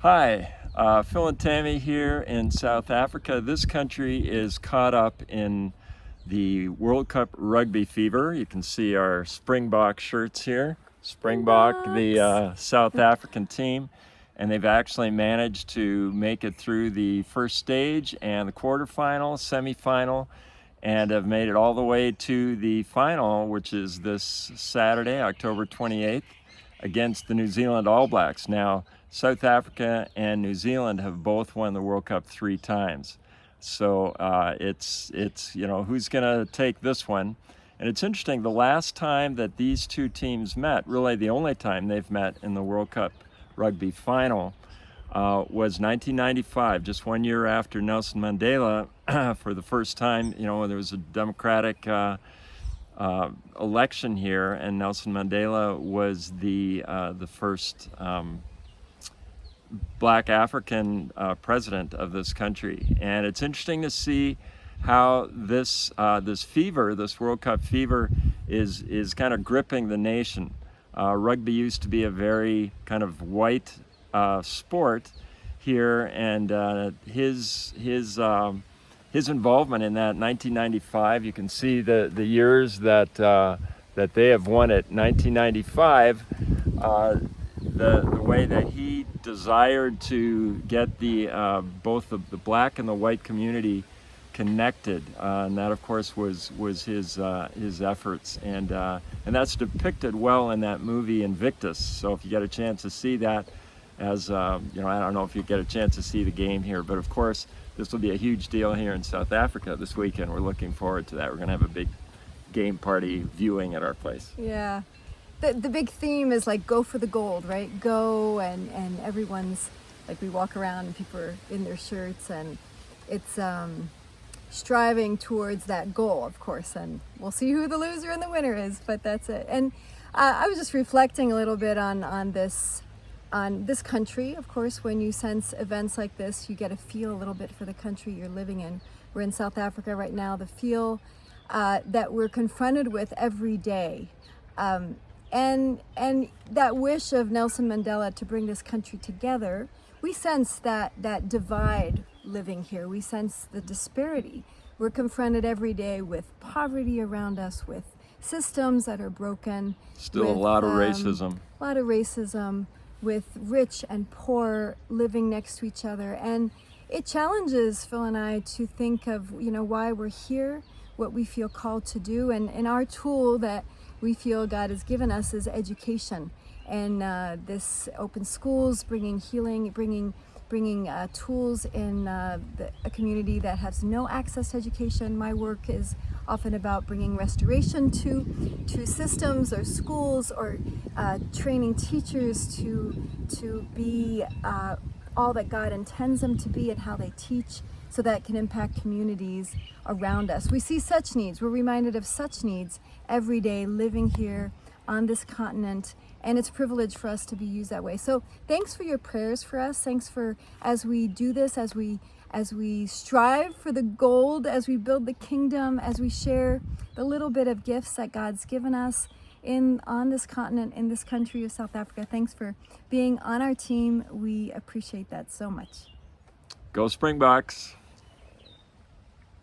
Hi, Phil and Tammy here in South Africa. This country is caught up in the World Cup Rugby fever. You can see our Springbok shirts here. Springbok, the Springboks. South African team, and they've actually managed to make it through the first stage and the quarterfinal, semifinal, and have made it all the way to the final, which is this Saturday, October 28th, against the New Zealand All Blacks. Now, South Africa and New Zealand have both won the World Cup 3 times. So it's who's going to take this one? And it's interesting, the last time that these two teams met, really the only time they've met in the World Cup Rugby final, was 1995, just 1 year after Nelson Mandela, for the first time, when there was a democratic election here, and Nelson Mandela was the first Black African president of this country. And it's interesting to see how this fever, this World Cup fever, is kind of gripping the nation. Rugby used to be a very kind of white sport here, and his involvement in that 1995. You can see the years that they have won it. 1995. The way that he desired to get both the black and the white community connected, and that of course was his efforts, and that's depicted well in that movie Invictus. So if you get a chance to see that, I don't know if you get a chance to see the game here, but of course this will be a huge deal here in South Africa this weekend. We're looking forward to that. We're going to have a big game party viewing at our place. Yeah. The big theme is like go for the gold, right? Go, and everyone's like, we walk around and people are in their shirts, and it's striving towards that goal, of course, and we'll see who the loser and the winner is, but that's it. And I was just reflecting a little bit on this country. Of course, when you sense events like this, you get a feel a little bit for the country you're living in. We're in South Africa right now. The feel that we're confronted with every day, and that wish of Nelson Mandela to bring this country together, we sense that divide living here. We sense the disparity. We're confronted every day with poverty around us, with systems that are broken. Still with, a lot of racism. A lot of racism, with rich and poor living next to each other. And it challenges Phil and I to think of, why we're here, what we feel called to do. And our tool that we feel God has given us is education. And this open schools, bringing healing, bringing tools in a community that has no access to education. My work is often about bringing restoration to systems or schools, or training teachers to be all that God intends them to be, and how they teach, so that it can impact communities around us. We see such needs. We're reminded of such needs every day living here on this continent, and it's a privilege for us to be used that way. So thanks for your prayers for us. Thanks for, as we do this, as we strive for the gold, as we build the kingdom, as we share the little bit of gifts that God's given us on this continent, in this country of South Africa. Thanks for being on our team. We appreciate that so much. Go Springboks!